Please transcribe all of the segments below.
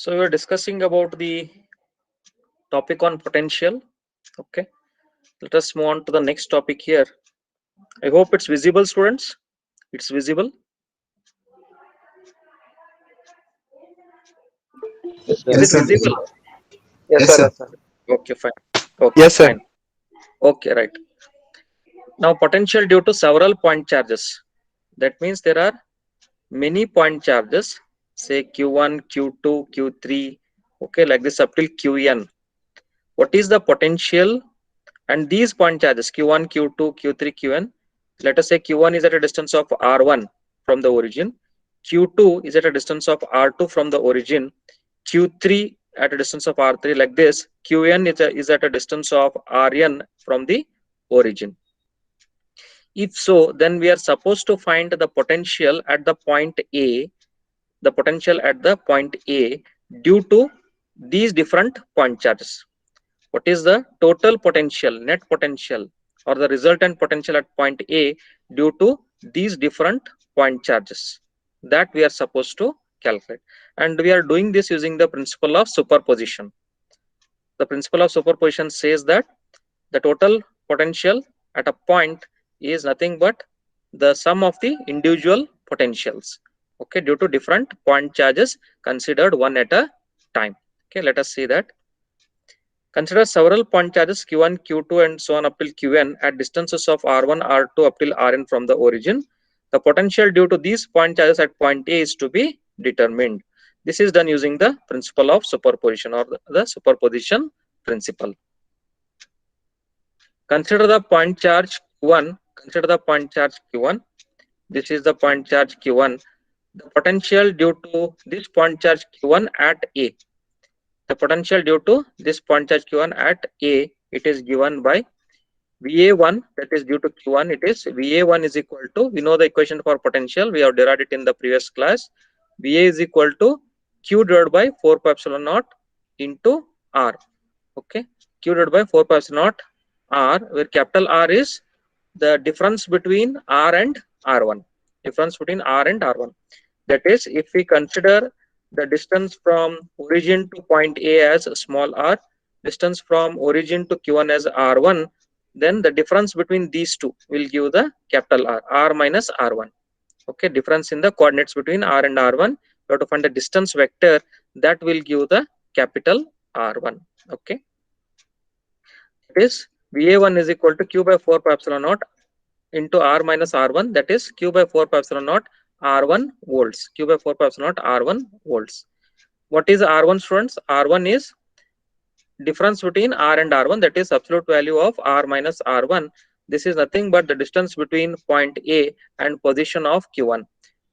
So we are discussing about the topic on potential. Okay, let us move on to the next topic here. I hope it's visible, students. It's visible. Yes, Is sir. Yes, it sir. visible? Yes, Yes, sir. sir. Yes, sir. Okay, fine. Okay, Yes, sir. fine. Okay, right. Now potential due to several point charges. That means there are many point charges, say Q1, Q2, Q3, okay, like this up till Qn. What is the potential? And these point charges Q1, Q2, Q3, Qn, let us say Q1 is at a distance of R1 from the origin, Q2 is at a distance of R2 from the origin, Q3 at a distance of R3, like this. Qn is at a distance of Rn from the origin. If so, then we are supposed to find the potential at the point A, the potential at the point A due to these different point charges. What is the total potential, net potential, or the resultant potential at point A due to these different point charges? That we are supposed to calculate. And we are doing this using the principle of superposition. The principle of superposition says that the total potential at a point is nothing but the sum of the individual potentials, okay, due to different point charges considered one at a time. Okay, let us see that. Consider several point charges Q1, Q2, and so on up till Qn at distances of R1, R2 up till Rn from the origin. The potential due to these point charges at point A is to be determined. This is done using the principle of superposition, or the superposition principle. Consider the point charge Q1. Consider the point charge Q1. This is the point charge Q1. The potential due to this point charge Q1 at A. The potential due to this point charge Q1 at A, it is given by VA1, that is due to Q1, it is VA1 is equal to, we know the equation for potential, we have derived it in the previous class. VA is equal to Q divided by 4 pi epsilon naught into R. Okay, Q divided by 4 pi epsilon naught R, where capital R is the difference between R and R1. Difference between R and R1. That is, if we consider the distance from origin to point A as small r, distance from origin to Q1 as R1, then the difference between these two will give the capital R, R minus R1. Okay, difference in the coordinates between R and R1. We have to find the distance vector that will give the capital R1. Okay, it is VA1 is equal to Q by 4 pi epsilon naught into R minus R1, that is Q by 4 pi epsilon naught R1 volts. Q by 4 pi epsilon naught R1 volts. What is R1, students? R1 is difference between R and R1, that is absolute value of R minus R1. This is nothing but the distance between point A and position of Q1.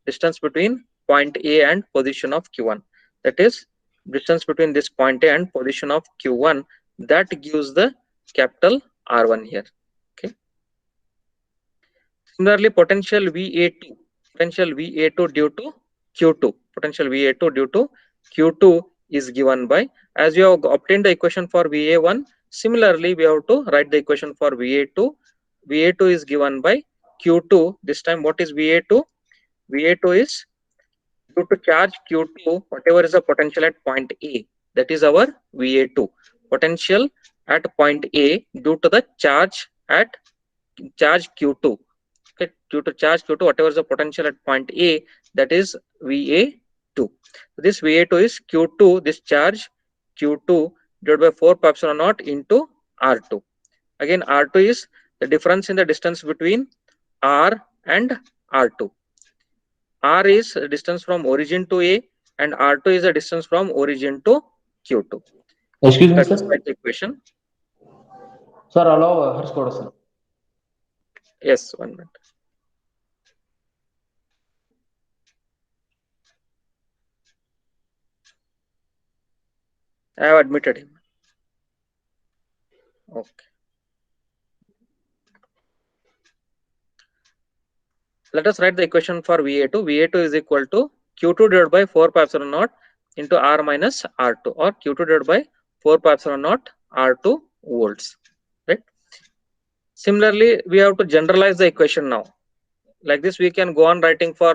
Distance between point A and position of Q1. That is distance between this point A and position of Q1. That gives the capital R1 here. Okay. Similarly, potential VA2. Potential VA2 due to Q2. Potential VA2 due to Q2 is given by, as you have obtained the equation for VA1, similarly we have to write the equation for VA2. VA2 is given by Q2. This time what is VA2? VA2 is due to charge Q2, whatever is the potential at point A, that is our VA2. Potential at point A due to the charge at charge Q2. Okay, due to charge Q2, whatever is the potential at point A, that is VA2. This VA2 is Q2, this charge Q2 divided by 4 pi epsilon naught into R2. Again, R2 is the difference in the distance between R and R2. R is the distance from origin to A, and R2 is the distance from origin to Q2. Excuse me, Let us sir. write the equation. Sir, allow Harsh Koda, sir. Yes, 1 minute. I have admitted him. Okay. Let us write the equation for VA2. VA2 is equal to Q2 divided by 4 pi epsilon naught into R minus R2, or Q2 divided by 4 pi epsilon naught R2 volts. Right. Similarly, we have to generalize the equation now. Like this, we can go on writing for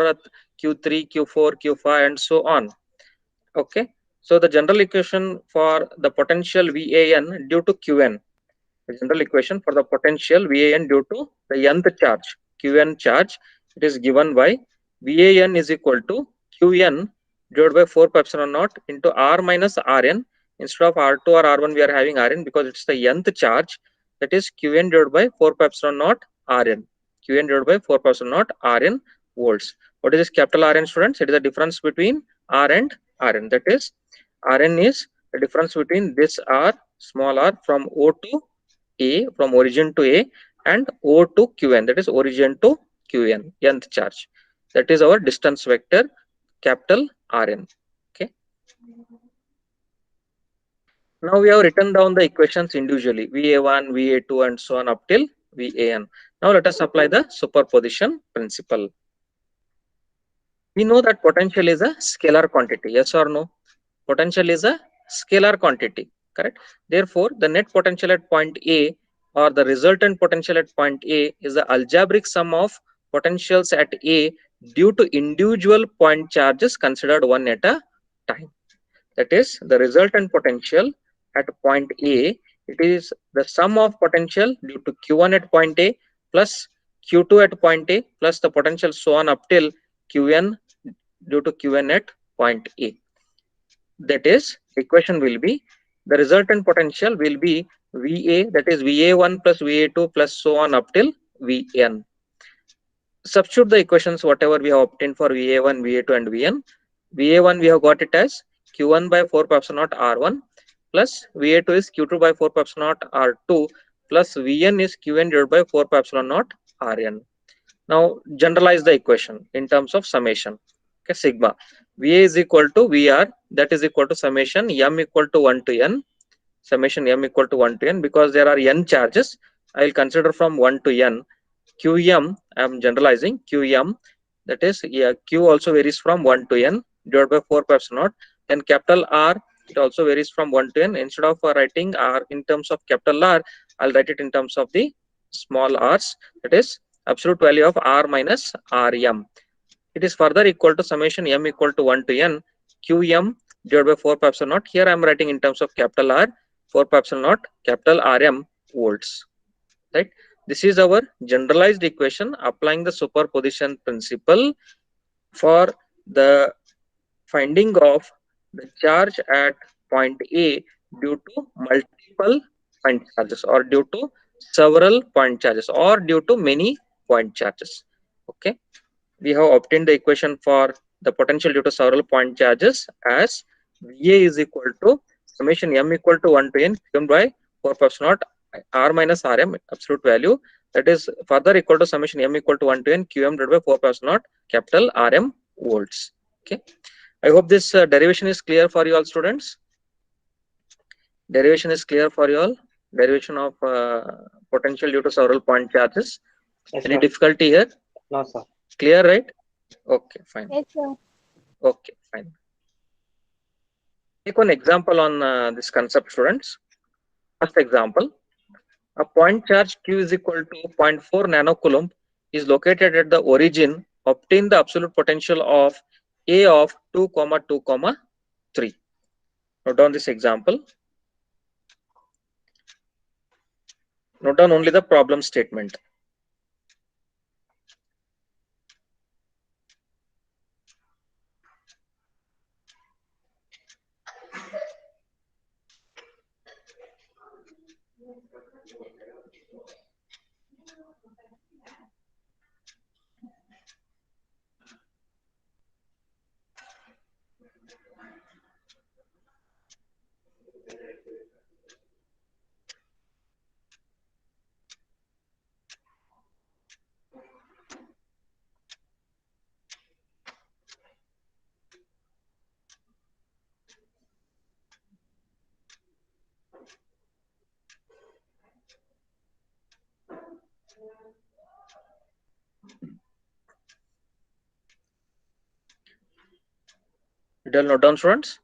Q3, Q4, Q5, and so on. Okay. So the general equation for the potential VAN due to QN, the general equation for the potential VAN due to the nth charge, QN charge, it is given by VAN is equal to QN divided by 4 pi epsilon naught into R minus Rn. Instead of R2 or R1, we are having Rn because it's the nth charge. That is QN divided by 4 pi epsilon naught Rn. QN divided by 4 pi epsilon naught Rn volts. What is this capital Rn, students? It is the difference between R and Rn. That is, Rn is the difference between this R, small r, from O to A, from origin to A, and O to Qn, that is origin to Qn, nth charge. That is our distance vector, capital Rn. Okay. Now we have written down the equations individually, VA1, VA2, and so on up till VAN. Now let us apply the superposition principle. We know that potential is a scalar quantity, yes or no? Potential is a scalar quantity, correct? Therefore, the net potential at point A or the resultant potential at point A is the algebraic sum of potentials at A due to individual point charges considered one at a time. That is, the resultant potential at point A, it is the sum of potential due to Q1 at point A plus Q2 at point A plus the potential so on up till Qn due to Qn at point A. That is, equation will be, the resultant potential will be VA, that is VA1 plus VA2 plus so on up till Vn. Substitute the equations whatever we have obtained for VA1, VA2 and Vn. VA1 we have got it as Q1 by 4 pi epsilon naught R1 plus VA2 is Q2 by 4 pi epsilon naught R2 plus Vn is Qn divided by 4 pi epsilon naught Rn. Now generalize the equation in terms of summation. Okay, sigma VA is equal to VR, that is equal to summation m equal to 1 to n, summation m equal to 1 to n, because there are n charges. I will consider from 1 to n. Qm, I am generalizing Qm, that is, yeah, Q also varies from 1 to n divided by 4 pi epsilon naught. Then capital R, it also varies from 1 to n. Instead of writing R in terms of capital R, I'll write it in terms of the small r's, that is absolute value of R minus Rm. It is further equal to summation m equal to 1 to n Qm divided by 4 pi epsilon naught. Here I am writing in terms of capital R, 4 pi epsilon naught, capital Rm volts. Right? This is our generalized equation applying the superposition principle for the finding of the charge at point A due to multiple point charges or due to several point charges or due to many point charges. Okay. We have obtained the equation for the potential due to several point charges as VA is equal to summation m equal to 1 to n Qm by 4 pi epsilon naught R minus Rm absolute value, that is further equal to summation m equal to 1 to n Qm divided by 4 pi epsilon naught capital Rm volts. Okay. I hope this derivation is clear for you all, students. Derivation is clear for you all. Derivation of potential due to several point charges. Yes, Any sir. difficulty here? No, sir. Clear, right? Okay, fine. Yes, sir. Okay, fine. Take one example on this concept, students. First example, a point charge Q is equal to 0.4 nanocoulomb is located at the origin. Obtain the absolute potential of A of 2, 2, 3. Note down this example. Note down only the problem statement. Did you note down, students?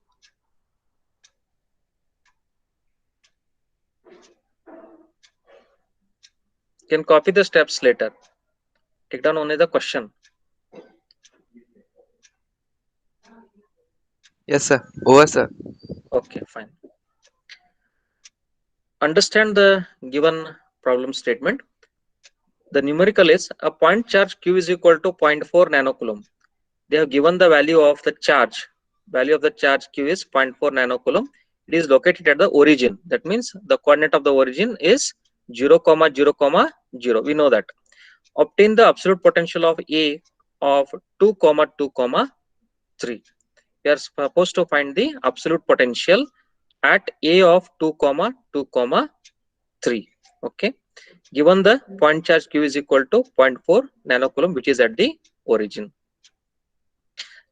You can copy the steps later. Take down only the question. Yes, sir. Over, sir. Okay, fine. Understand the given problem statement. The numerical is a point charge q is equal to 0.4 nanocoulomb. They have given the value of the charge. Value of the charge q is 0.4 nanocoulomb. It is located at the origin. That means the coordinate of the origin is 0, 0, 0. We know that. Obtain the absolute potential of A of 2, 2, 3. We are supposed to find the absolute potential at A of 2, 2, 3. Okay. Given the point charge q is equal to 0.4 nanocoulomb, which is at the origin.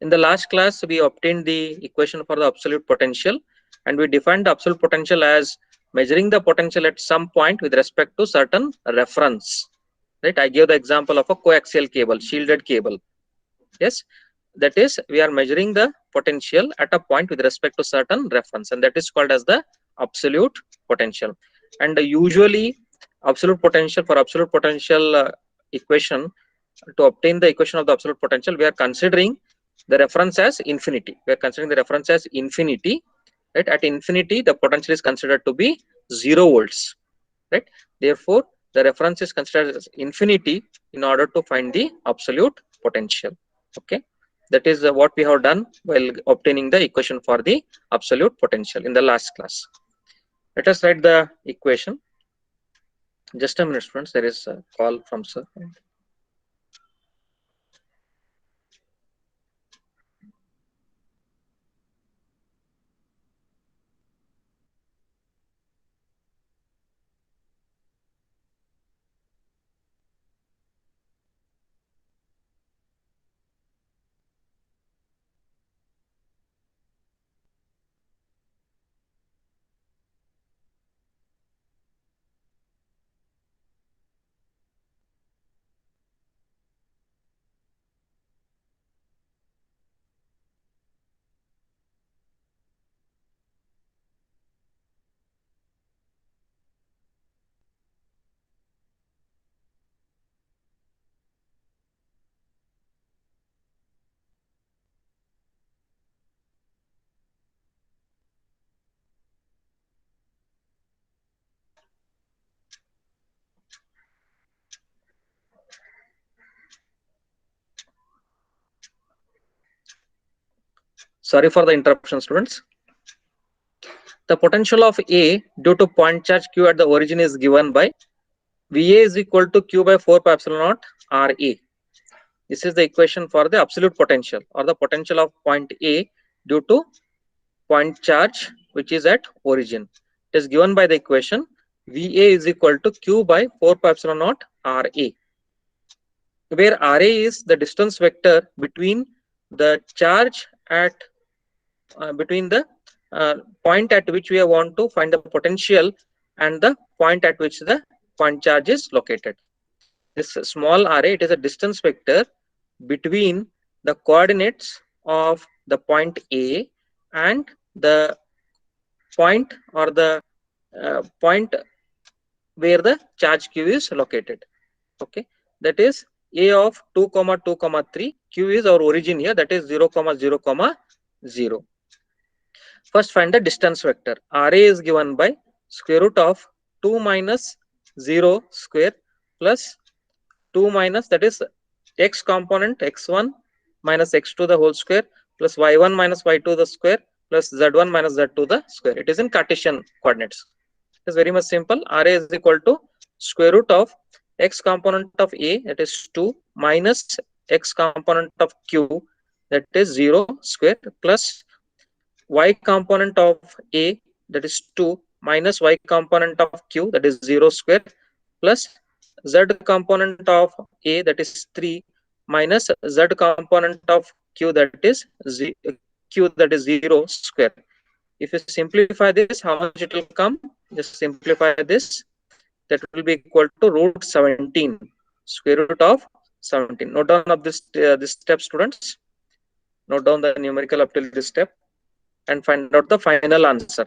In the last class, we obtained the equation for the absolute potential, and we defined the absolute potential as measuring the potential at some point with respect to certain reference. Right? I gave the example of a coaxial cable, shielded cable. Yes, that is, we are measuring the potential at a point with respect to certain reference, and that is called as the absolute potential. And usually, absolute potential equation, to obtain the equation of the absolute potential, we are considering the reference as infinity. We are considering the reference as infinity. Right? At infinity, the potential is considered to be 0 volts. Right? Therefore, the reference is considered as infinity in order to find the absolute potential. Okay, that is what we have done while obtaining the equation for the absolute potential in the last class. Let us write the equation. Just a minute, friends. There is a call from sir. Sorry for the interruption, students. The potential of A due to point charge Q at the origin is given by VA is equal to Q by 4 pi epsilon naught RA. This is the equation for the absolute potential, or the potential of point A due to point charge which is at origin. It is given by the equation VA is equal to Q by 4 pi epsilon naught RA, where RA is the distance vector between the charge at between the point at which we want to find the potential and the point at which the point charge is located. This small array, it is a distance vector between the coordinates of the point A and the point, or the point where the charge q is located. Okay, that is A of 2, 2, 3. Q is our origin here, that is 0, 0, 0. First, find the distance vector. RA is given by square root of 2 minus 0 square plus 2 minus, that is x component x1 minus x2 the whole square plus y1 minus y2 the square plus z1 minus z2 the square. It is in Cartesian coordinates. It is very much simple. RA is equal to square root of x component of A, that is 2, minus x component of Q, that is 0 square, plus y component of A, that is 2, minus y component of Q, that is 0 square, plus z component of A, that is 3, minus z component of Q, that is Q, that is 0 square. If you simplify this, how much it will come? Just simplify this. That will be equal to root 17, square root of 17. Note down of this step, students. Note down the numerical up till this step and find out the final answer.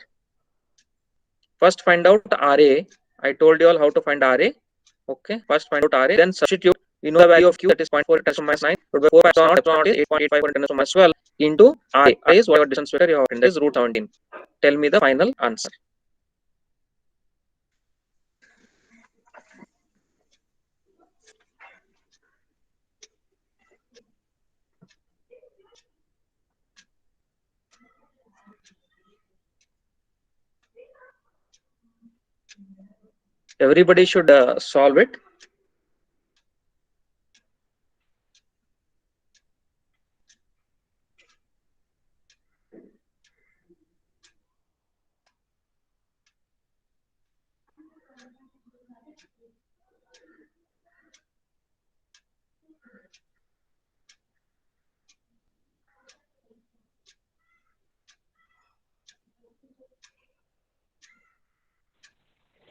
First, find out RA. I told you all how to find RA. Okay, first find out RA, then substitute we know the value of Q, that is 0.4 10 to the minus 9. But 4 epsilon naught is 8.85 10 to the minus 12 into I. I is whatever distance vector you have written, that is root 17. Tell me the final answer. Everybody should solve it.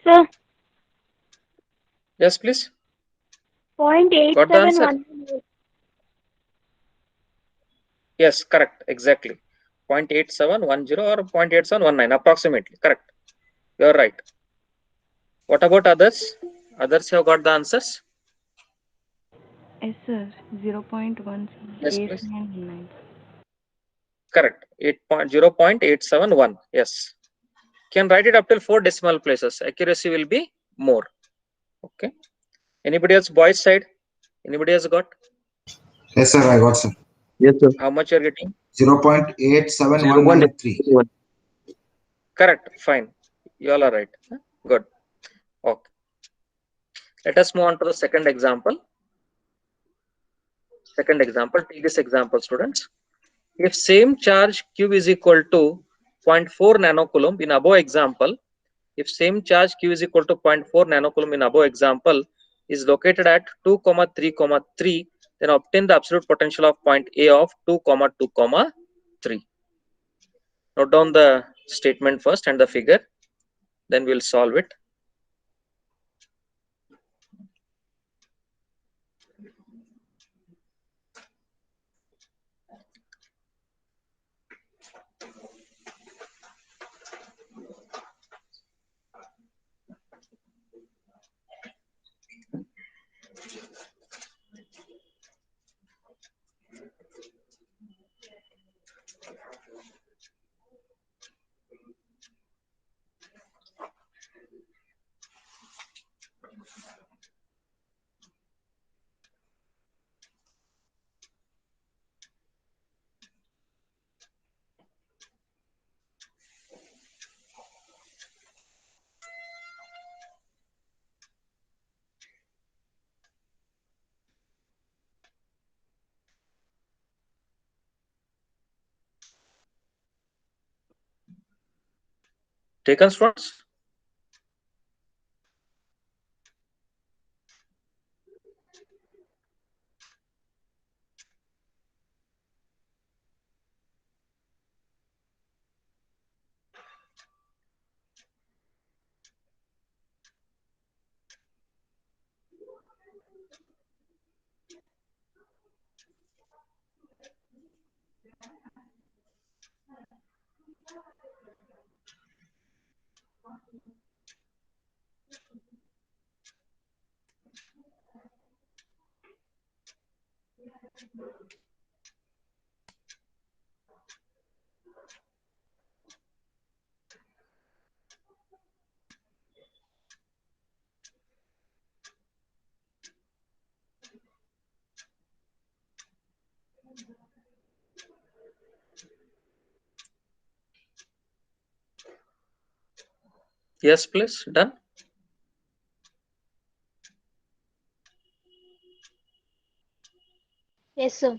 Sir, Yes, please. 0.871. Yes, correct. Exactly. 0.8710 or 0.8719 approximately. Correct. You're right. What about others? Others have got the answers? Yes, sir. 0.1 Yes, please. 8919. Correct. 0.871. Yes. Can write it up till 4 decimal places. Accuracy will be more. Okay. Anybody else? Boys side? Anybody else got? Yes, sir, I got, sir. Yes, sir. How much you're getting? 0.87193. 0.81. Correct. Fine. You all are right. Good. Okay. Let us move on to the second example. Second example. Take this example, students. If same charge Q is equal to 0.4 nanocoulomb in above example, if same charge Q is equal to 0.4 nanocoulomb in above example is located at 2, 3, 3, then obtain the absolute potential of point A of 2, 2, 3. Note down the statement first and the figure, then we'll solve it. Taken, students? Yes, please. Done. Yes, sir.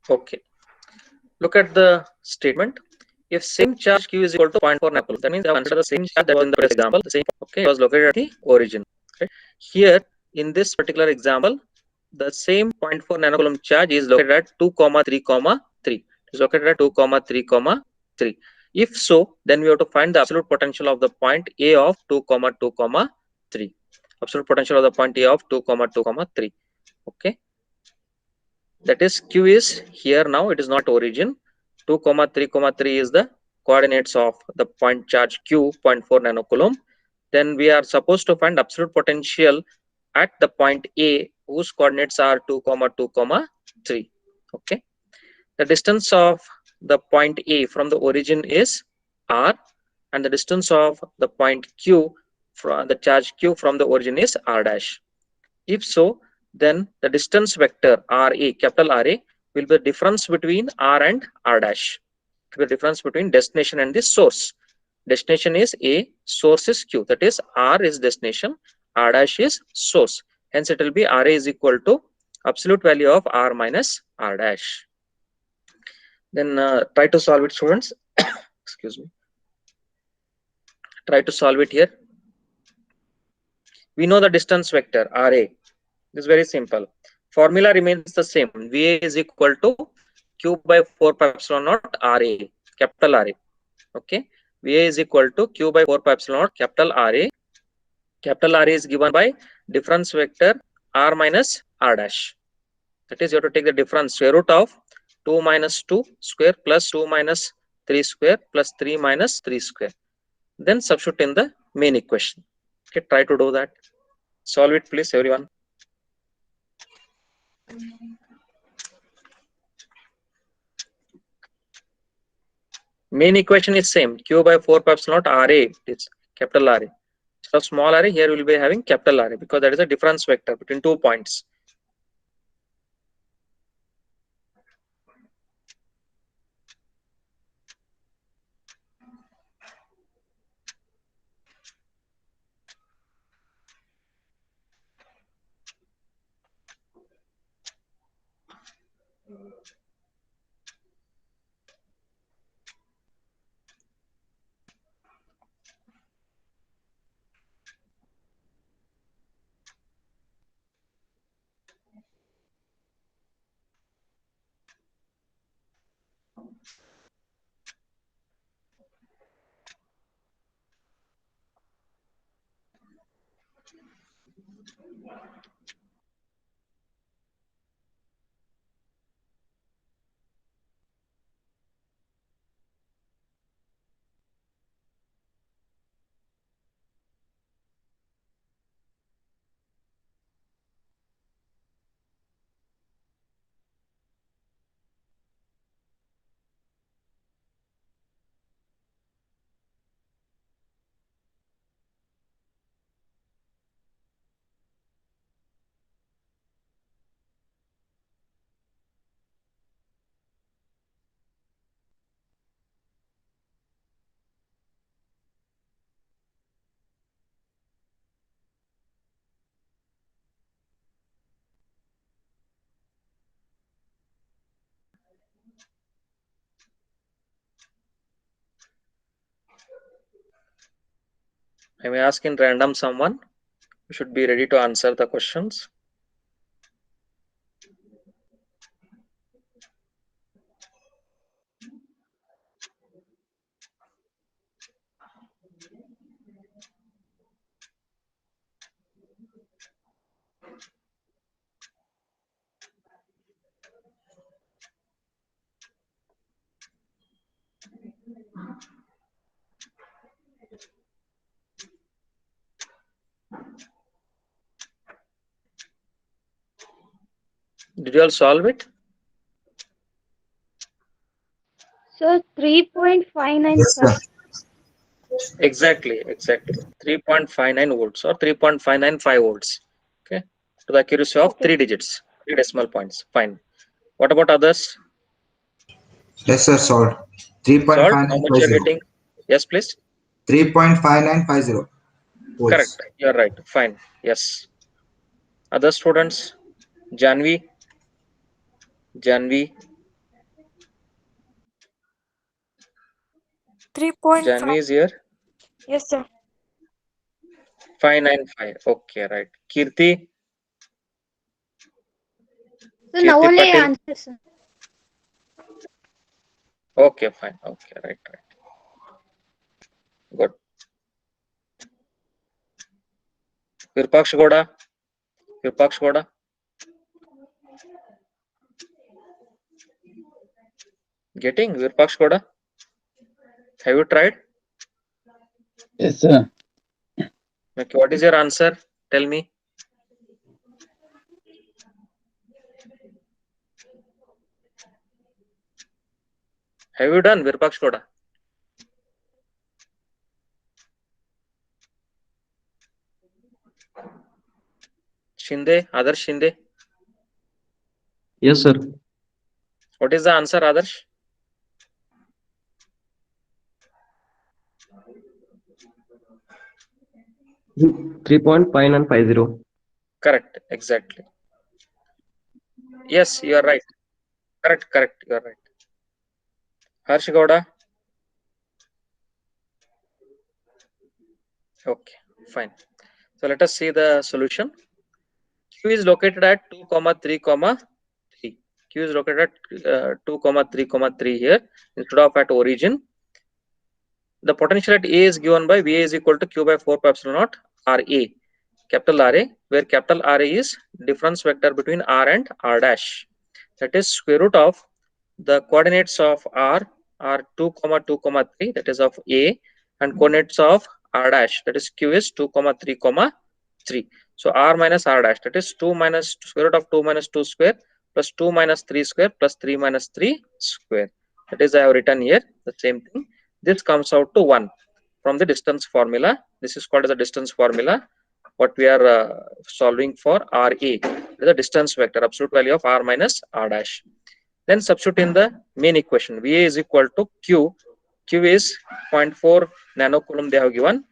Okay. Look at the statement. If same charge Q is equal to 0.4 nanocoulomb, that means I consider the same charge that was in the previous example. The same, okay, was located at the origin. Right? Here, in this particular example, the same 0.4 nanocoulomb charge is located at 2, 3, 3. It is located at 2, 3, 3. If so, then we have to find the absolute potential of the point A of 2, 2, 3. Absolute potential of the point A of 2, 2, 3. Okay. That is Q is here now. It is not origin. 2, 3, 3 is the coordinates of the point charge Q, 0.4 nanocoulomb. Then we are supposed to find absolute potential at the point A, whose coordinates are 2, 2, 3. Okay. The distance of the point A from the origin is R, and the distance of the point Q from the charge Q from the origin is R dash. If so, then the distance vector RA, capital RA, will be the difference between R and R dash. The difference between destination and the source. Destination is A, source is Q. That is, R is destination, R dash is source. Hence, it will be RA is equal to absolute value of R minus R dash. Then try to solve it, students. Excuse me. Try to solve it here. We know the distance vector RA. This is very simple. Formula remains the same. VA is equal to Q by 4 pi epsilon naught RA, capital RA. Okay. VA is equal to Q by 4 pi epsilon naught capital RA. Capital RA is given by difference vector R minus R dash. That is, you have to take the difference square root of 2 minus 2 square plus 2 minus 3 square plus 3 minus 3 square. Then substitute in the main equation. Okay, try to do that. Solve it, please, everyone. Main equation is same. Q by 4 pi epsilon naught RA. It's capital RA. So small RA, here we will be having capital RA because that is a difference vector between 2 points. I may ask in random someone. You should be ready to answer the questions. Did you all solve it? Sir, 3.59, Yes, sir. sir. Exactly. 3.59 volts or 3.595 volts. Okay. To the accuracy of Okay. 3 digits, 3 decimal points. Fine. What about others? Yes, sir. Solved. Solved? How much you are 3.5950. getting? Yes, please. 3.5950 volts. Correct. You are right. Fine. Yes. Other students? Janvi. Janvi 3.5. is here. Yes, sir. 595. Okay, right. Kirti. So now Kirti only I Patil. answer, sir. Okay, fine. Okay, right. Good. Virpaksh Goda. Virpaksh Goda. Getting Virpaksh Koda? Have you tried? Yes, sir. Okay, what is your answer? Tell me. Have you done Virpaksh Koda? Shinde, Adarsh Shinde. Yes, sir. What is the answer, Adarsh? Hmm. 3.5950. Correct, exactly. Yes, you are right. Correct, you are right. Harsh Gowda. Okay, fine. So let us see the solution. Q is located at 2, 3, 3. Q is located at 2, 3, 3 here instead of at origin. The potential at A is given by VA is equal to Q by 4 pi epsilon naught RA, capital RA, where capital RA is difference vector between R and R dash. That is square root of the coordinates of R are 2, 2, 3, that is of A, and coordinates of R dash, that is Q is 2, 3, 3. So R minus R dash, that is 2 minus square root of 2 minus 2 square plus 2 minus 3 square plus 3 minus 3 square. That is I have written here the same thing. This comes out to 1 from the distance formula. This is called as a distance formula. What we are solving for RA, the distance vector, absolute value of R minus R dash. Then substitute in the main equation. VA is equal to Q. Q is 0.4 nanocoulomb they have given.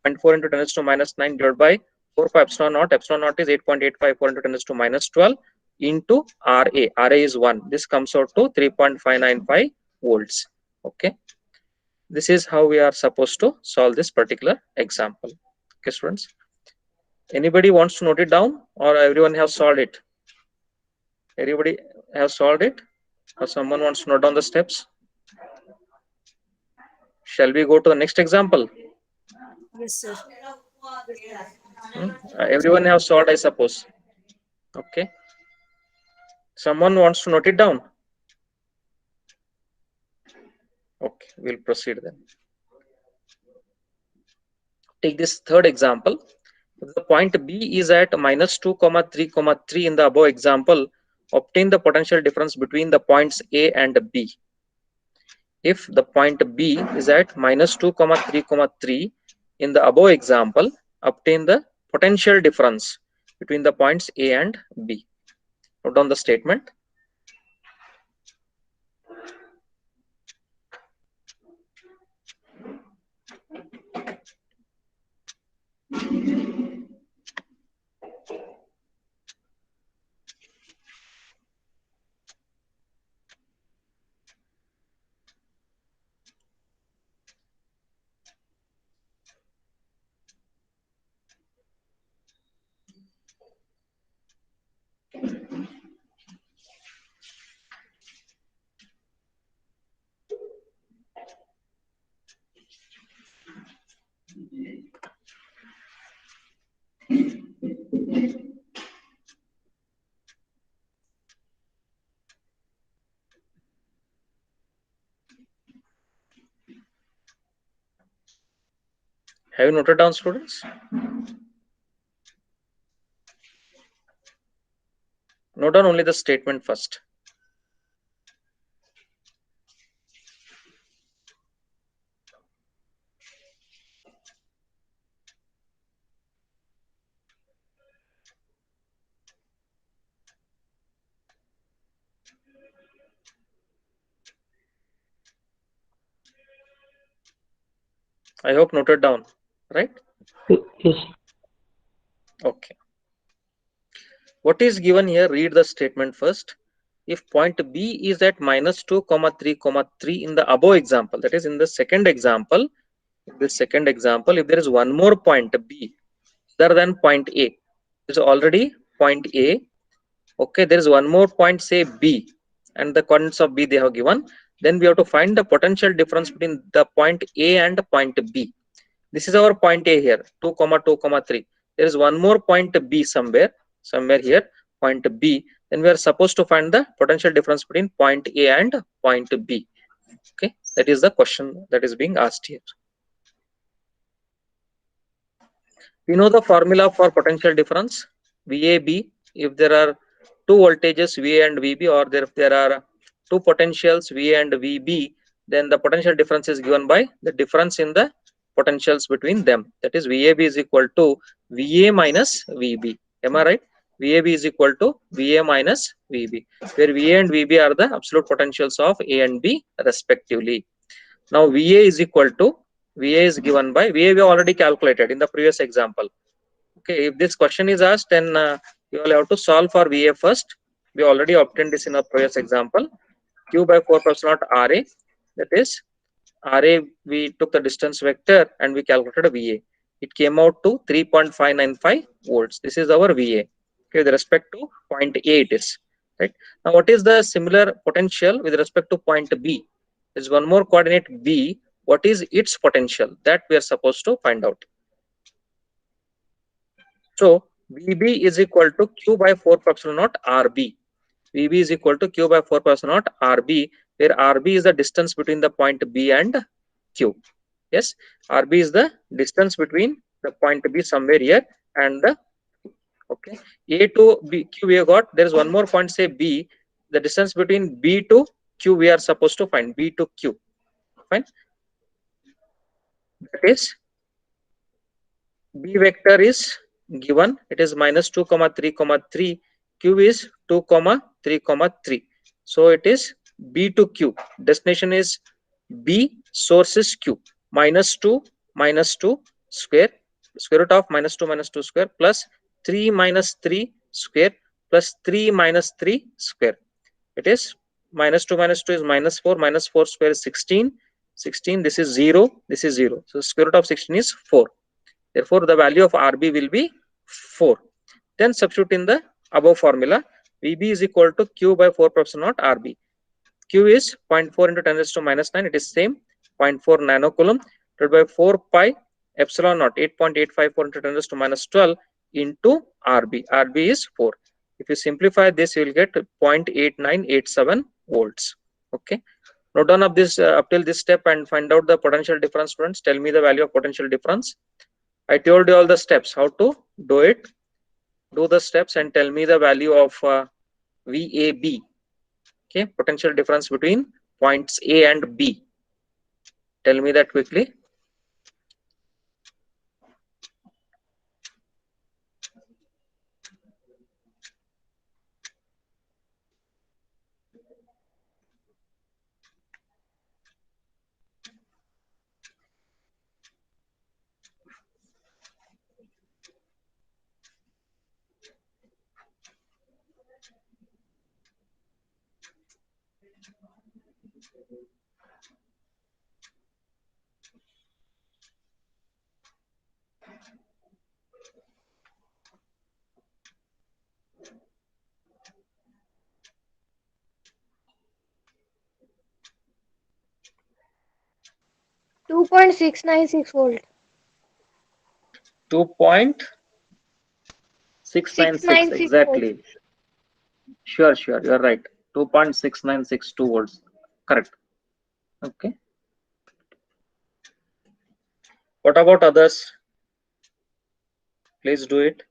0.4 into 10 raised to minus 9 divided by 4 pi epsilon naught. Epsilon naught is 8.854 into 10 raised to minus 12 into RA. RA is 1. This comes out to 3.595 volts. Okay. This is how we are supposed to solve this particular example. Okay, students. Anybody wants to note it down, or everyone has solved it? Everybody has solved it, or someone wants to note down the steps? Shall we go to the next example? Yes, sir. Everyone has solved, I suppose. Okay. Someone wants to note it down? Okay, we'll proceed then. Take this third example. If the point B is at minus 2, 3, 3 in the above example, obtain the potential difference between the points A and B. If the point B is at minus 2, 3, 3 in the above example, obtain the potential difference between the points A and B. Note down the statement. Have you noted down, students? Note down only the statement first. I hope noted down, right? Yes. Okay. What is given here? Read the statement first. If point B is at minus 2, 3, 3 in the above example, that is in the second example, if there is one more point B other than point A, is already point A. Okay, there is one more point, say B, and the coordinates of B they have given. Then we have to find the potential difference between the point A and point B. This is our point A here, 2, 2, 3. There is one more point B somewhere here, point B. Then we are supposed to find the potential difference between point A and point B. Okay, that is the question that is being asked here. We know the formula for potential difference VAB. If there are two voltages VA and VB, or if there are two potentials VA and VB, then the potential difference is given by the difference in the potentials between them. That is, VAB is equal to VA minus VB. Am I right? VAB is equal to VA minus VB, where VA and VB are the absolute potentials of A and B respectively. Now VA is equal to, VA is given by, VA we already calculated in the previous example. Okay, if this question is asked, then you will have to solve for VA first. We already obtained this in a previous example. Q by 4 pi naught RA, that is RA, we took the distance vector and we calculated VA. It came out to 3.595 volts. This is our VA. Okay, with respect to point A it is. Right. Now what is the similar potential with respect to point B? There's one more coordinate B. What is its potential? That we are supposed to find out. So VB is equal to Q by 4 pi epsilon naught RB. VB is equal to Q by 4 pi epsilon naught RB, where RB is the distance between the point B and Q. Yes, RB is the distance between the point B somewhere here and the, okay, A to B, Q we have got. There is one more point, say B. The distance between B to Q we are supposed to find, B to Q. Fine. That is, B vector is given. It is minus 2 comma 3 comma 3. Q is 2 comma 3 comma 3. So it is B to Q. Destination is B, source is Q. Minus 2 square, square root of minus 2 square, plus 3 minus 3 square, plus 3 minus 3 square. It is minus 2 is minus 4. Minus 4 square is 16. 16. This is 0. This is 0. So square root of 16 is 4. Therefore, the value of RB will be 4. Then substitute in the above formula. VB is equal to Q by 4 pi epsilon naught RB. Q is 0.4 into 10 raised to minus 9. It is same, 0.4 nanocoulomb divided by 4 pi epsilon naught, 8.854 into 10 raised to minus 12 into RB. RB is 4. If you simplify this, you will get 0.8987 volts. Okay. Note down of this up till this step and find out the potential difference, students. Tell me the value of potential difference. I told you all the steps, how to do it. Do the steps and tell me the value of VAB. Okay, potential difference between points A and B. Tell me that quickly. Two point 696 volt. 2.696 exactly. Sure, you are right. 2.6962 volts. Correct. Okay. What about others? Please do it.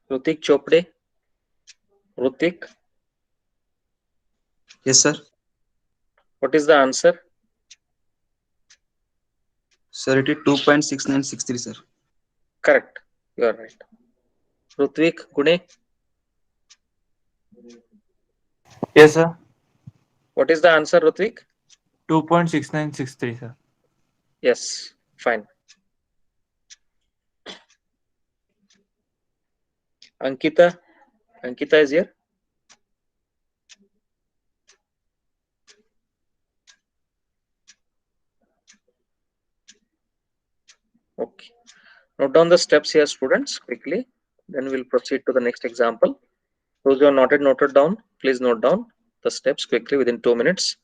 Rutik Chopde. Rutik, Yes, sir. what is the answer? Sir, it is 2.6963, sir. Correct. You are right. Rutvik Gune, Yes, sir. what is the answer, Rutvik? 2.6963, sir. Yes, fine. Ankita is here. Okay. Note down the steps here, students, quickly. Then we'll proceed to the next example. Those who are noted down, please note down the steps quickly within 2 minutes.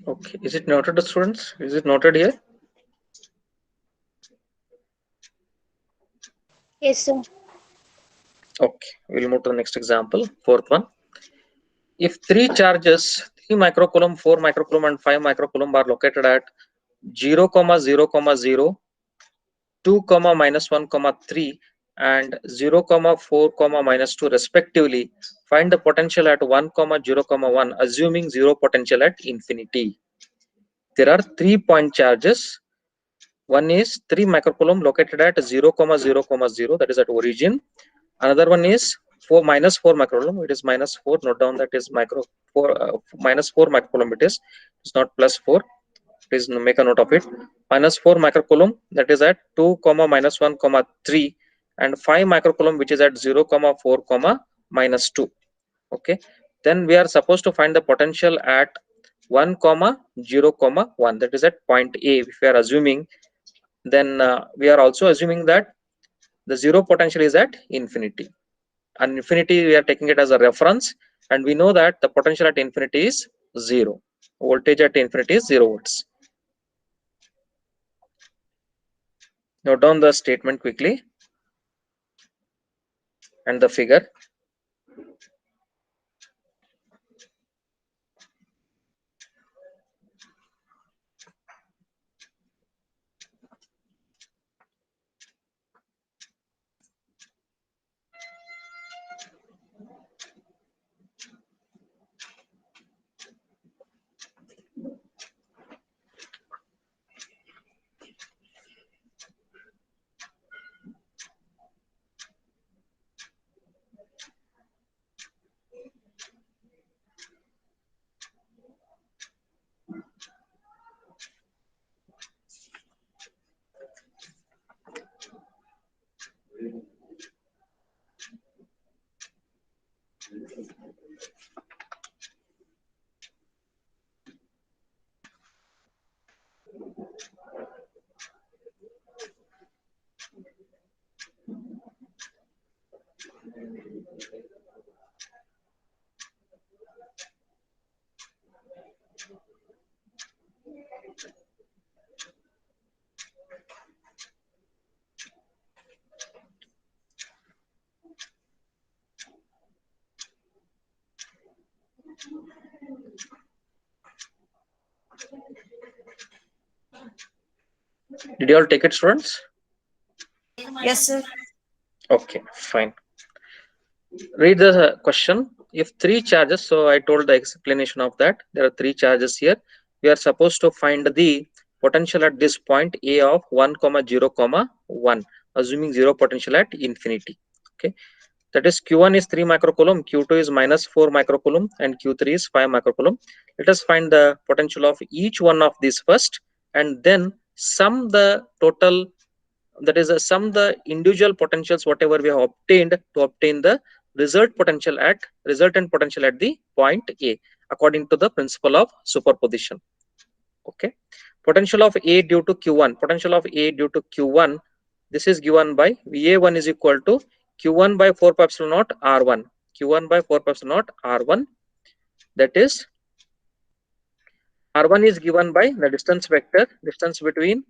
Okay, is it noted, students? Is it noted here? Yes, sir. Okay, we'll move to the next example, fourth one. If three charges, 3 microcoulomb, 4 microcoulomb, and 5 microcoulomb are located at 0, 0, 0, 2, -1, 3, and 0, 4, -2 respectively, find the potential at 1, 0, 1, assuming zero potential at infinity. There are 3 point charges. One is 3 microcoulomb located at 0, 0, 0, that is at origin. Another one is 4 microcoulomb. It is -4. Note down that is -4 microcoulomb. It's not +4. Please make a note of it. -4 microcoulomb, that is at 2, -1, 3, and 5 microcoulomb, which is at 0, 4, -2. Okay. Then we are supposed to find the potential at 1, 0, 1. That is at point A. If we are assuming, then we are also assuming that the zero potential is at infinity. And infinity, we are taking it as a reference, and we know that the potential at infinity is 0. Voltage at infinity is 0 volts. Note down the statement quickly and the figure. Did you all take it, students? Yes, sir. Okay, fine. Read the question. If three charges, so I told the explanation of that. There are three charges here. We are supposed to find the potential at this point A of 1, 0, 1, assuming zero potential at infinity. Okay, that is Q1 is 3 microcoulomb, Q2 is minus 4 microcoulomb, and Q3 is 5 microcoulomb. Let us find the potential of each one of these first, and then sum the total, that is sum the individual potentials whatever we have obtained to obtain the resultant potential at the point A according to the principle of superposition. Okay, potential of A due to Q1, potential of A due to Q1, this is given by VA1 is equal to Q1 by 4 pi epsilon naught R1, Q1 by 4 pi epsilon naught R1, that is R1 is given by the distance vector, distance between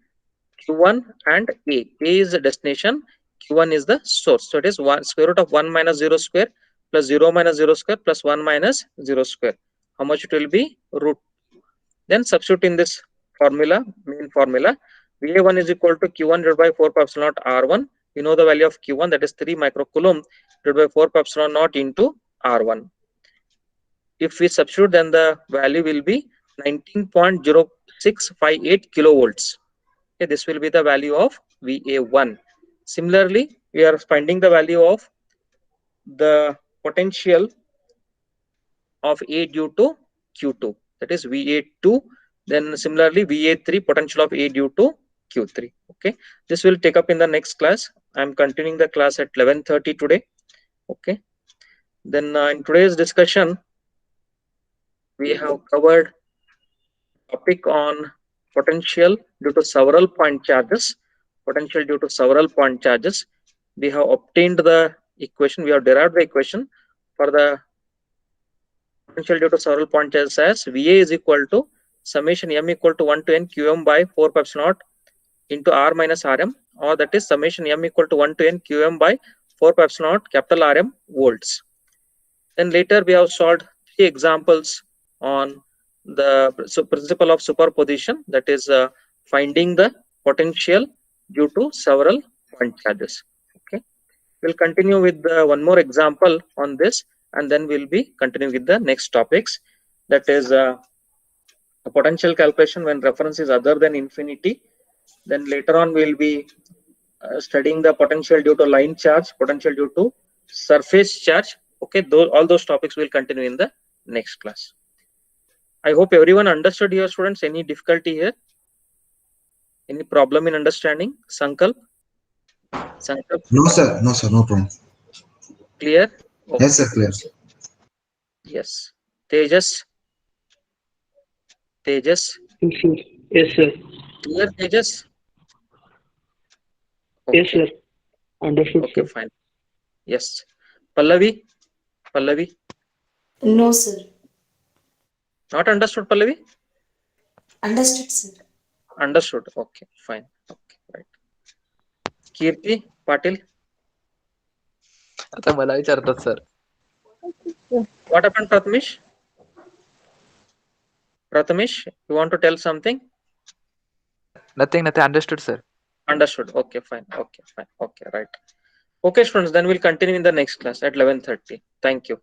Q1 and A. A is the destination, Q1 is the source. So it is square root of 1 minus 0 square plus 0 minus 0 square plus 1 minus 0 square. How much it will be? Root. Then substitute in this formula, main formula, VA1 is equal to Q1 divided by 4 pi epsilon naught R1. We know the value of Q1, that is 3 microcoulomb divided by 4 pi epsilon naught into R1. If we substitute, then the value will be 19.0658 kilovolts. Okay, this will be the value of VA1. Similarly, we are finding the value of the potential of A due to Q2, that is VA2. Then similarly VA3, potential of A due to Q3. Okay, this will take up in the next class. I am continuing the class at 11:30 today. Okay, then in today's discussion we have covered topic on potential due to several point charges. Potential due to several point charges. We have obtained the equation, we have derived the equation for the potential due to several point charges as VA is equal to summation M equal to 1 to N QM by 4 pi epsilon naught into R minus RM, or that is summation M equal to 1 to N QM by 4 pi epsilon naught capital RM volts. Then later we have solved 3 examples on the principle of superposition, that is finding the potential due to several point charges. Okay, we'll continue with one more example on this, and then we'll be continuing with the next topics, that is a potential calculation when reference is other than infinity. Then later on we'll be studying the potential due to line charge, potential due to surface charge. Okay, all those topics will continue in the next class. I hope everyone understood here, students. Any difficulty here? Any problem in understanding? Sankalp? No, sir. No, sir. No problem. Clear? Okay. Yes, sir. Clear. Yes. Tejas? Yes, sir. Clear, Tejas? Yes, sir. Understood, Okay, sir. fine. Yes. Pallavi? No, sir. Not understood, Pallavi? Understood, sir. Understood. Okay, fine. Okay, right. Kirti Patil? आता मला विचारतात sir. What happened, Prathamesh? Prathamesh, you want to tell something? Nothing. Understood, sir. Understood. Okay, fine. Okay, fine. Okay, right. Okay, students, then we'll continue in the next class at 11:30. Thank you.